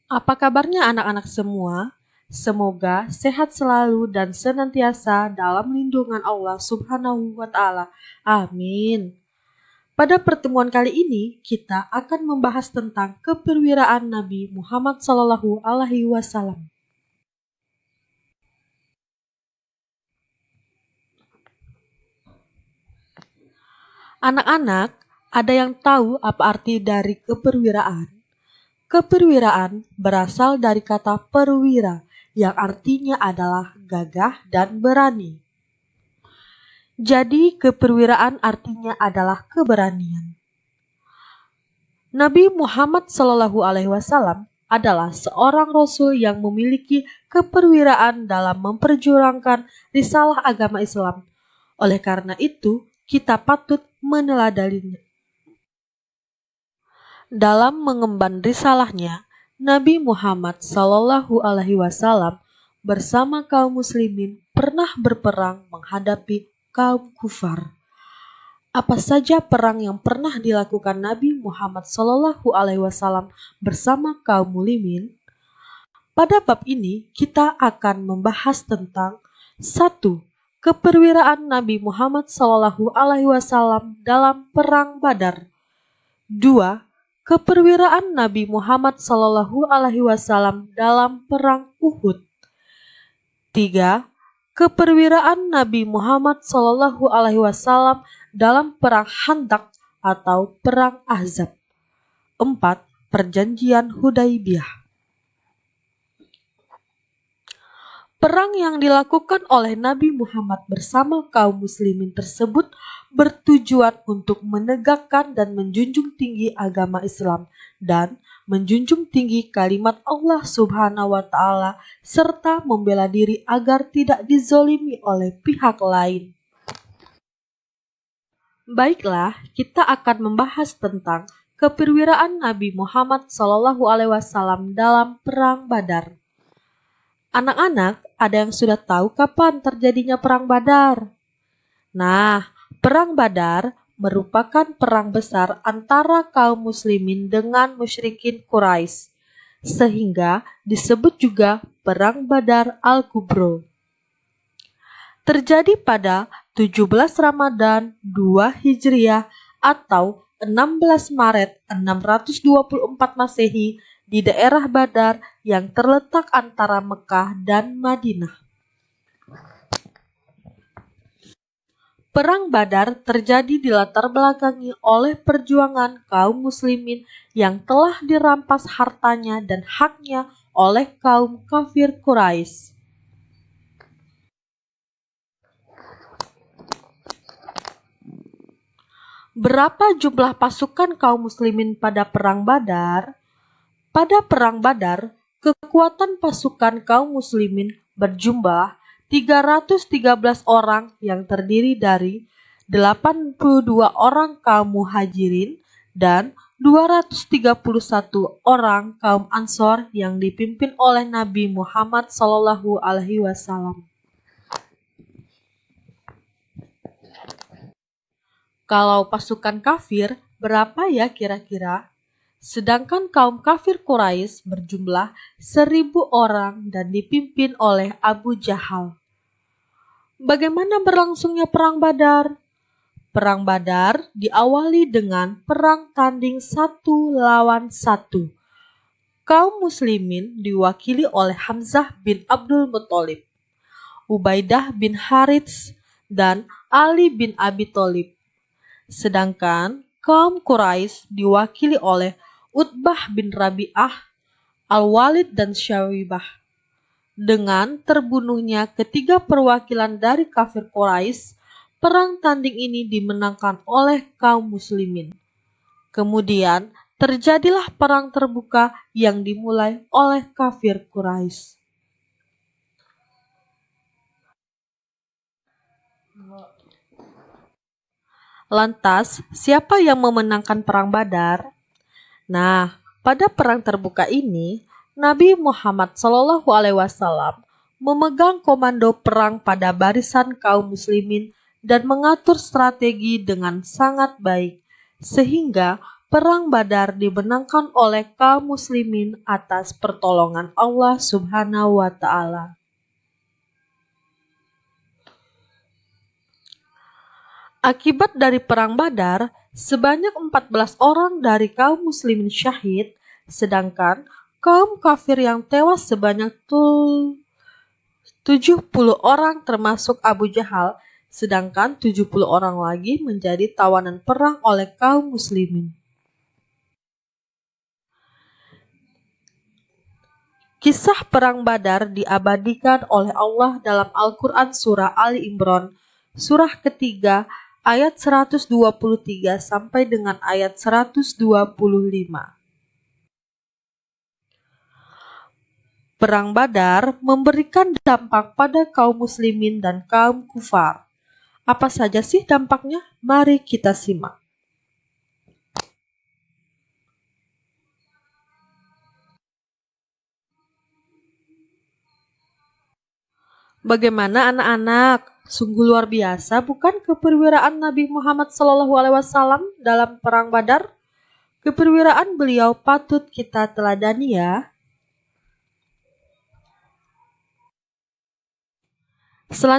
Apa kabarnya anak-anak semua? Semoga sehat selalu dan senantiasa dalam lindungan Allah Subhanahu wa Ta'ala. Amin. Pada pertemuan kali ini, kita akan membahas tentang keperwiraan Nabi Muhammad SAW. Anak-anak, ada yang tahu apa arti dari keperwiraan? Keperwiraan berasal dari kata perwira, yang artinya adalah gagah dan berani. Jadi, keperwiraan artinya adalah keberanian. Nabi Muhammad SAW adalah seorang rasul yang memiliki keperwiraan dalam memperjuangkan risalah agama Islam. Oleh karena itu, kita patut meneladaninya. Dalam mengemban risalahnya, Nabi Muhammad SAW bersama kaum muslimin pernah berperang menghadapi kaum kufar. Apa saja perang yang pernah dilakukan Nabi Muhammad SAW bersama kaum muslimin? Pada bab ini kita akan membahas tentang 1. Keperwiraan Nabi Muhammad SAW dalam perang Badar. 2. Keperwiraan Nabi Muhammad SAW dalam perang Uhud. 3. Keperwiraan Nabi Muhammad SAW dalam perang Khandaq atau perang Ahzab. 4. Perjanjian Hudaybiyah. Perang yang dilakukan oleh Nabi Muhammad bersama kaum muslimin tersebut bertujuan untuk menegakkan dan menjunjung tinggi agama Islam dan menjunjung tinggi kalimat Allah Subhanahu wa Ta'ala serta membela diri agar tidak dizolimi oleh pihak lain. Baiklah, kita akan membahas tentang keperwiraan Nabi Muhammad SAW dalam perang Badar. Anak-anak, ada yang sudah tahu kapan terjadinya perang Badar? Nah, perang Badar merupakan perang besar antara kaum muslimin dengan musyrikin Quraisy, sehingga disebut juga Perang Badar Al-Kubro. Terjadi pada 17 Ramadan 2 Hijriah atau 16 Maret 624 Masehi di daerah Badar yang terletak antara Mekah dan Madinah. Perang Badar terjadi di latar belakangi oleh perjuangan kaum muslimin yang telah dirampas hartanya dan haknya oleh kaum kafir Quraisy. Berapa jumlah pasukan kaum muslimin pada perang Badar? Pada perang Badar, kekuatan pasukan kaum muslimin berjumlah 313 orang yang terdiri dari 82 orang kaum muhajirin dan 231 orang kaum Ansor yang dipimpin oleh Nabi Muhammad SAW. Kalau pasukan kafir, berapa ya kira-kira? Sedangkan kaum kafir Quraisy berjumlah 1.000 orang dan dipimpin oleh Abu Jahal. Bagaimana berlangsungnya perang Badar? Perang Badar diawali dengan perang tanding 1 lawan 1. Kaum muslimin diwakili oleh Hamzah bin Abdul Muthalib, Ubaidah bin Harits, dan Ali bin Abi Thalib. Sedangkan kaum Quraisy diwakili oleh Utbah bin Rabi'ah, Al-Walid dan Syaibah. Dengan terbunuhnya ketiga perwakilan dari kafir Quraisy, perang tanding ini dimenangkan oleh kaum muslimin. Kemudian terjadilah perang terbuka yang dimulai oleh kafir Quraisy. Lantas, siapa yang memenangkan perang Badar? Nah, pada perang terbuka ini, Nabi Muhammad SAW memegang komando perang pada barisan kaum muslimin dan mengatur strategi dengan sangat baik, sehingga Perang Badar dimenangkan oleh kaum muslimin atas pertolongan Allah Subhanahu wa Ta'ala. Akibat dari Perang Badar, sebanyak 14 orang dari kaum muslimin syahid, sedangkan kaum kafir yang tewas sebanyak 70 orang termasuk Abu Jahal, sedangkan 70 orang lagi menjadi tawanan perang oleh kaum muslimin. Kisah Perang Badar diabadikan oleh Allah dalam Al-Quran Surah Ali Imran, surah ketiga, ayat 123 sampai dengan ayat 125. Perang Badar memberikan dampak pada kaum muslimin dan kaum kufar. Apa saja sih dampaknya? Mari kita simak. Bagaimana anak-anak? Sungguh luar biasa bukan keperwiraan Nabi Muhammad SAW dalam Perang Badar? Keperwiraan beliau patut kita teladani ya. Selanjutnya